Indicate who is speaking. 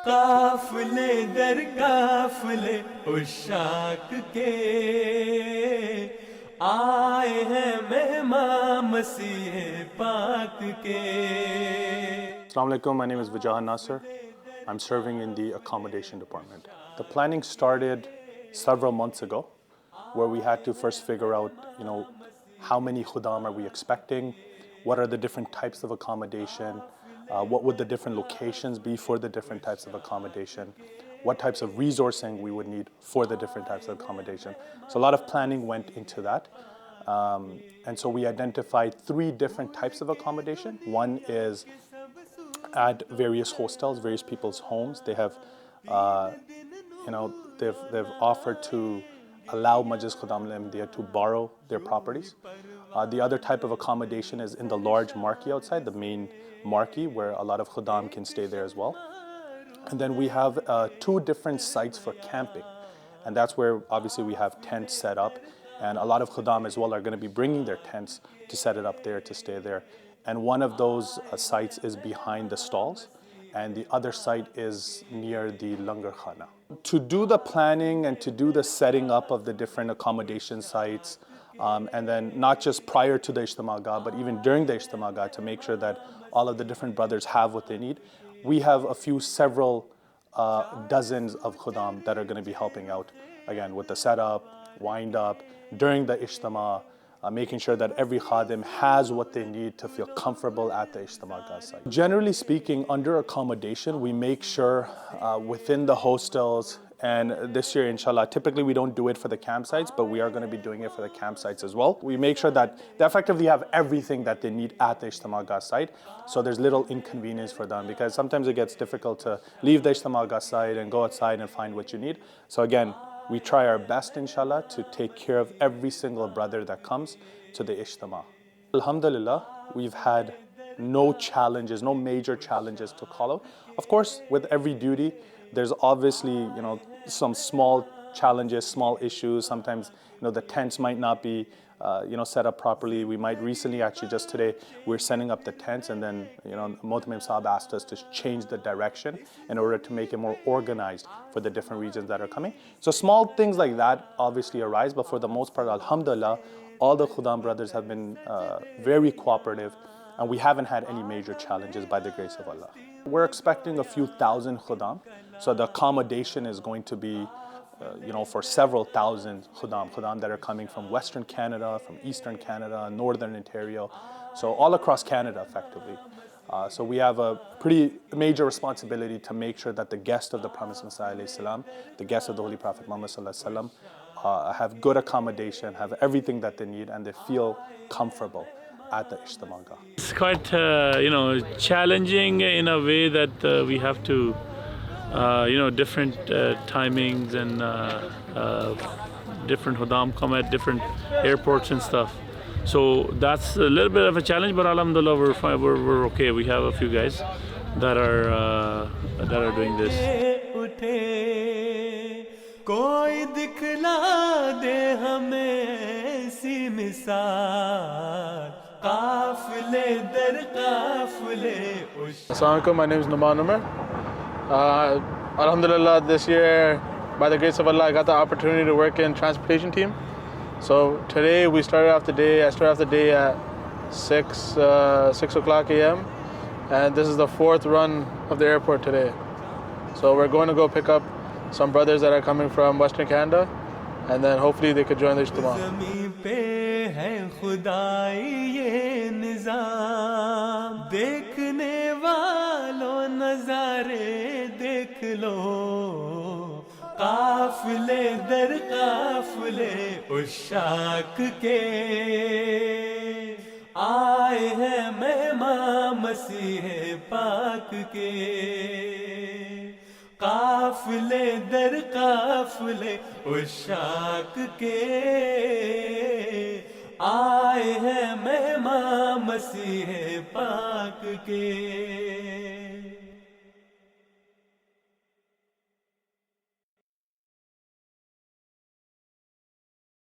Speaker 1: काफले दर काफले उशाक के आए हैं मेहमान मसीह पाक के.
Speaker 2: Assalamu alaikum, my name is Wajahan Nasser. I'm serving in the Accommodation department. The planning started several months ago, where we had to first figure out, how many khudam are we expecting, what are the different types of accommodation, what would the different locations be for the different types of accommodation, what types of resourcing we would need for the different types of accommodation. So a lot of planning went into that. And so we identified 3 different types of accommodation. One is at various hostels, various people's homes. They have, they've offered to allow Majlis Khudam al-Ahmadiyya to borrow their properties. The other type of accommodation is in the large marquee outside, the main marquee, where a lot of Khudam can stay there as well. And then we have 2 different sites for camping. And that's where obviously we have tents set up. And a lot of Khudam as well are going to be bringing their tents to set it up there, to stay there. And one of those sites is behind the stalls, and the other site is near the Langar Khana. To do the planning and to do the setting up of the different accommodation sites, and then not just prior to the Ijtima, but even during the Ijtima, to make sure that all of the different brothers have what they need, we have several dozens of Khudam that are going to be helping out, again, with the setup, wind up, during the Ijtima, making sure that every khadim has what they need to feel comfortable at the Ijtima site. Generally speaking, under accommodation, we make sure within the hostels, and this year, inshallah, typically we don't do it for the campsites, but we are going to be doing it for the campsites as well. We make sure that they effectively have everything that they need at the Ijtima site, so there's little inconvenience for them, because sometimes it gets difficult to leave the Ijtima site and go outside and find what you need. So again, we try our best, inshallah, to take care of every single brother that comes to the Ijtima. Alhamdulillah, we've had no challenges, no major challenges to call out. Of course, with every duty, there's obviously, some small challenges, small issues. Sometimes, the tents might not be, set up properly. We might recently, actually just today, we're setting up the tents, and then, Mohtamim Saab asked us to change the direction in order to make it more organized for the different regions that are coming. So small things like that obviously arise, but for the most part, alhamdulillah, all the Khudam brothers have been very cooperative, and we haven't had any major challenges by the grace of Allah. We're expecting a few thousand Khudam, so the accommodation is going to be for several thousand Khudam that are coming from Western Canada, from Eastern Canada, Northern Ontario, so all across Canada effectively. So we have a pretty major responsibility to make sure that the guests of the Promised Messiah, the guests of the Holy Prophet Muhammad, have good accommodation, have everything that they need, and they feel comfortable at the Ijtima.
Speaker 3: It's quite challenging in a way that we have to different timings, and different Khudam come at different airports and stuff. So that's a little bit of a challenge, but alhamdulillah, we're fine, we're okay. We have a few guys that are doing this.
Speaker 4: Assalamu alaikum, my name is Numan Umar. Alhamdulillah, this year, by the grace of Allah, I got the opportunity to work in transportation team. So today I started off the day at 6 o'clock a.m. and this is the 4th run of the airport today. So we're going to go pick up some brothers that are coming from Western Canada, and then hopefully they could join the Ijtima.
Speaker 1: काफिले दर काफिले उशाक के आए हैं मेहमान मसीह पाक के काफिले दर काफिले उशाक के आए हैं मेहमान मसीह पाक के